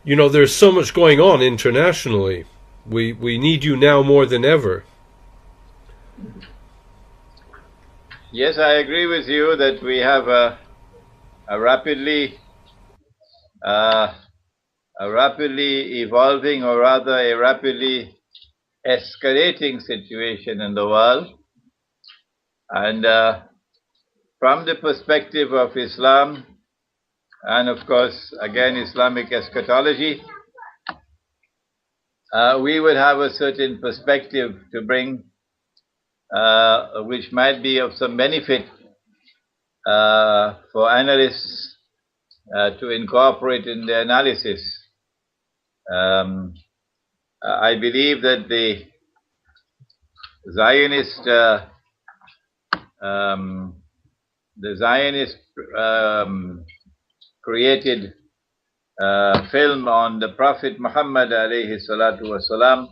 You know, there's so much going on internationally. We need you now more than ever. Yes, I agree with you that we have a rapidly evolving, or rather a rapidly escalating situation in the world. And from the perspective of Islam, and of course, again, Islamic eschatology, we would have a certain perspective to bring, which might be of some benefit for analysts to incorporate in their analysis. I believe that the Zionist created film on the Prophet Muhammad alayhi salatu wasalam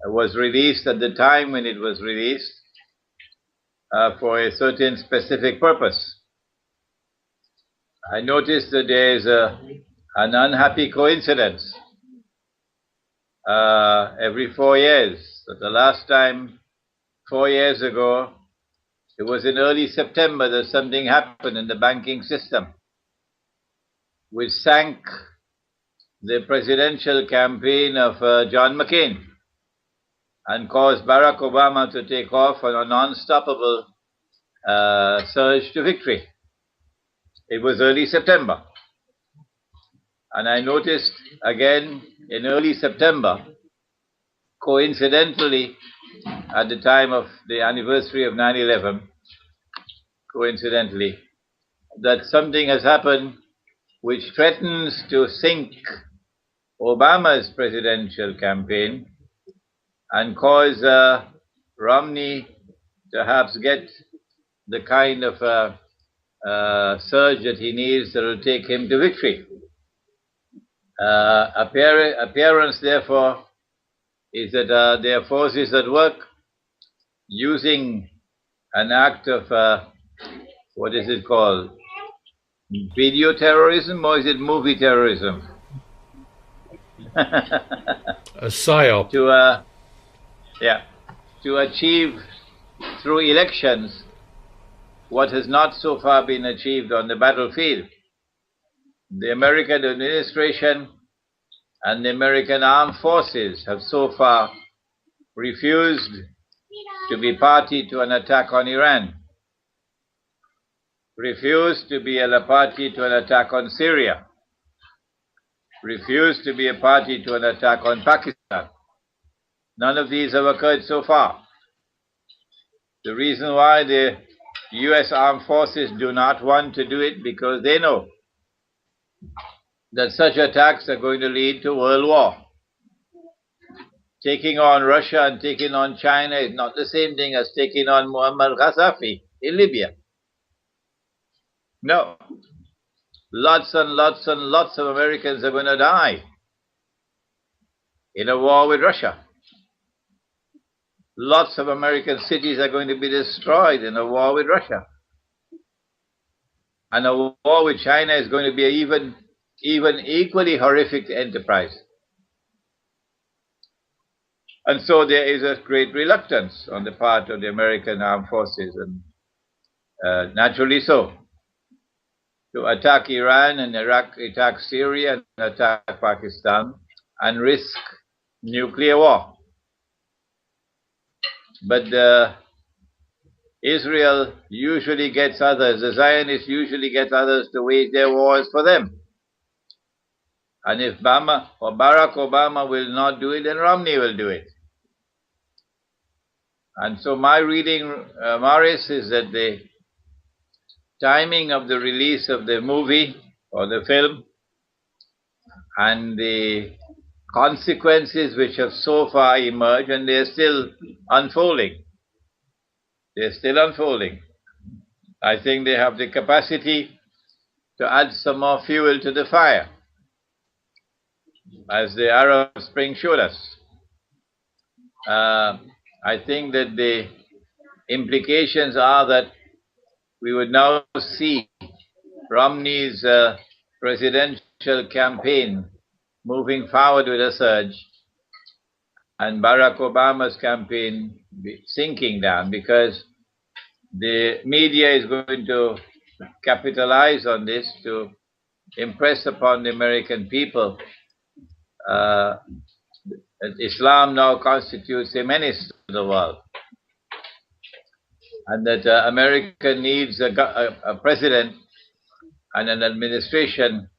was released at the time when it was released for a certain specific purpose. I noticed that there is an unhappy coincidence every 4 years. That the last time, 4 years ago, it was in early September that something happened in the banking system, which sank the presidential campaign of John McCain and caused Barack Obama to take off on a non-stoppable surge to victory. It was early September. And I noticed again in early September, coincidentally, at the time of the anniversary of 9/11, coincidentally, that something has happened which threatens to sink Obama's presidential campaign and cause Romney to perhaps get the kind of surge that he needs that will take him to victory. Appearance, therefore, is that there are forces at work using an act of, what is it called, video terrorism, or is it movie terrorism? A psyop. To achieve through elections what has not so far been achieved on the battlefield. The American administration and the American armed forces have so far refused to be party to an attack on Iran, refused to be a party to an attack on Syria, refused to be a party to an attack on Pakistan. None of these have occurred so far. The reason why the U.S. armed forces do not want to do it, because they know that such attacks are going to lead to world war. Taking on Russia and taking on China is not the same thing as taking on Muammar Gaddafi in Libya. No. Lots and lots and lots of Americans are going to die in a war with Russia. Lots of American cities are going to be destroyed in a war with Russia. And a war with China is going to be an even equally horrific enterprise. And so there is a great reluctance on the part of the American armed forces, and naturally so, to attack Iran and attack Syria and attack Pakistan and risk nuclear war. But Israel usually gets others, the Zionists usually get others to wage their wars for them. And if Barack Obama will not do it, then Romney will do it. And so my reading, Morris, is that the timing of the release of the movie or the film and the consequences which have so far emerged, and they're still unfolding. They're still unfolding. I think they have the capacity to add some more fuel to the fire, as the Arab Spring showed us. I think that the implications are that we would now see Romney's presidential campaign moving forward with a surge, and Barack Obama's campaign sinking down, because the media is going to capitalize on this to impress upon the American people that Islam now constitutes a menace to the world, and that America needs a president and an administration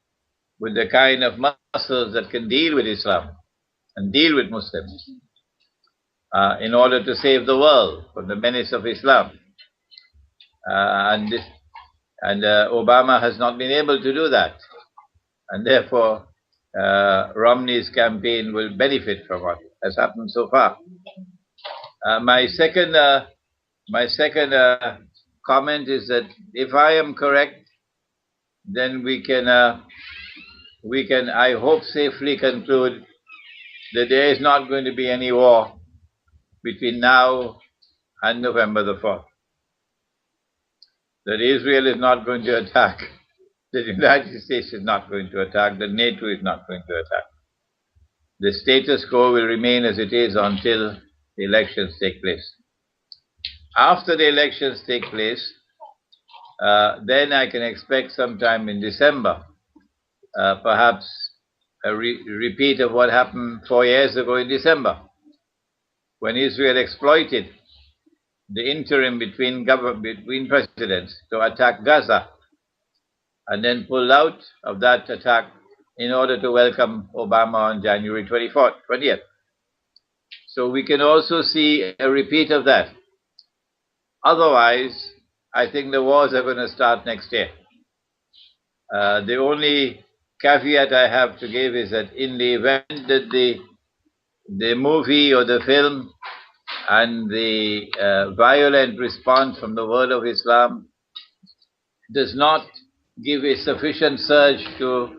with the kind of muscles that can deal with Islam and deal with Muslims in order to save the world from the menace of Islam. And Obama has not been able to do that. And therefore, Romney's campaign will benefit from what has happened so far. My second comment is that if I am correct, then we can, I hope, safely conclude that there is not going to be any war between now and November the 4th. That Israel is not going to attack, the United States is not going to attack, that NATO is not going to attack. The status quo will remain as it is until the elections take place. After the elections take place, then I can expect sometime in December, perhaps a repeat of what happened 4 years ago in December, when Israel exploited the interim between presidents to attack Gaza, and then pulled out of that attack in order to welcome Obama on January 20th. So we can also see a repeat of that. Otherwise, I think the wars are going to start next year. The only caveat I have to give is that in the event that the movie or the film and the violent response from the world of Islam does not give a sufficient surge to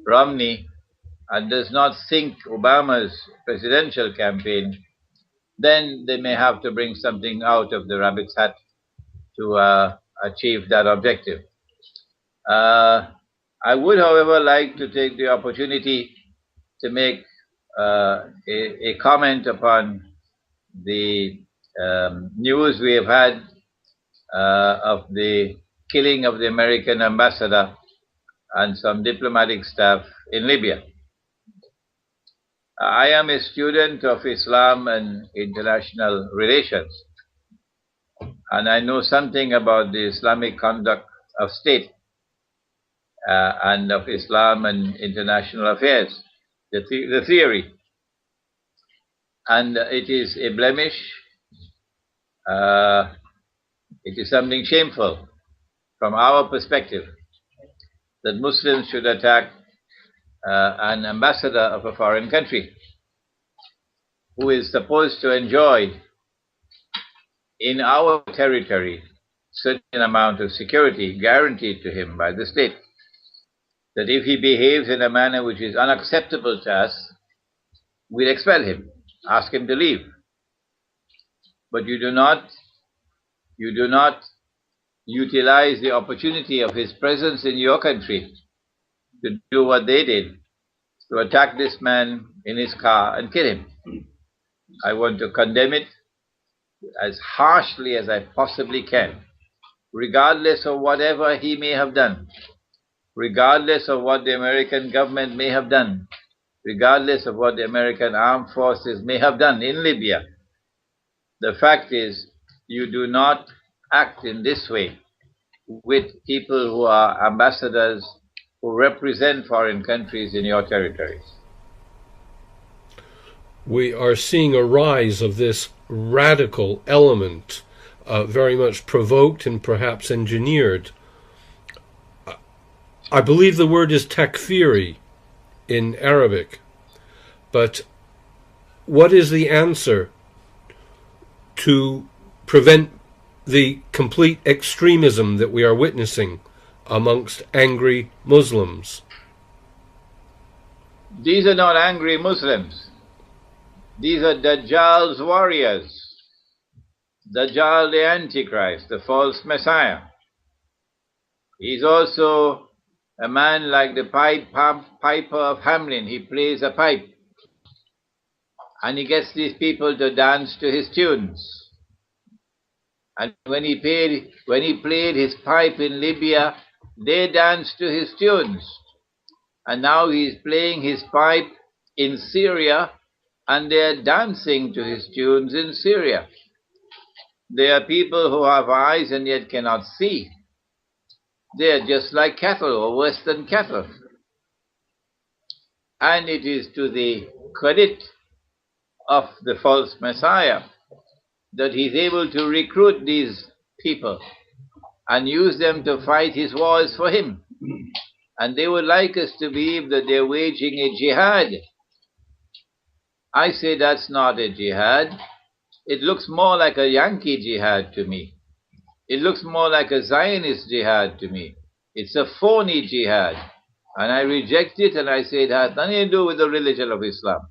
Romney and does not sink Obama's presidential campaign, then they may have to bring something out of the rabbit's hat to achieve that objective. I would, however, like to take the opportunity to make a comment upon the news we have had of the killing of the American ambassador and some diplomatic staff in Libya. I am a student of Islam and international relations, and I know something about the Islamic conduct of state and of Islam and international affairs, the theory. And it is a blemish, it is something shameful from our perspective that Muslims should attack an ambassador of a foreign country who is supposed to enjoy in our territory certain amount of security guaranteed to him by the state, that if he behaves in a manner which is unacceptable to us, we'll expel him, ask him to leave. But you do not utilize the opportunity of his presence in your country to do what they did, to attack this man in his car and kill him. I want to condemn it as harshly as I possibly can, regardless of whatever he may have done, regardless of what the American government may have done, regardless of what the American armed forces may have done in Libya. The fact is, you do not act in this way with people who are ambassadors who represent foreign countries in your territories. We are seeing a rise of this radical element, very much provoked and perhaps engineered. I believe the word is takfiri in Arabic, but what is the answer to prevent the complete extremism that we are witnessing amongst angry Muslims? These are not angry Muslims. These are Dajjal's warriors. Dajjal the Antichrist, the false Messiah. He's also a man like the piper of Hamelin. He plays a pipe, and he gets these people to dance to his tunes. And when he played his pipe in Libya, they danced to his tunes. And now he's playing his pipe in Syria, and they're dancing to his tunes in Syria. There are people who have eyes and yet cannot see. They're just like cattle, or worse than cattle. And it is to the credit of the false Messiah that he's able to recruit these people and use them to fight his wars for him. And they would like us to believe that they're waging a jihad. I say that's not a jihad. It looks more like a Yankee jihad to me. It looks more like a Zionist jihad to me. It's a phony jihad. And I reject it, and I say it has nothing to do with the religion of Islam.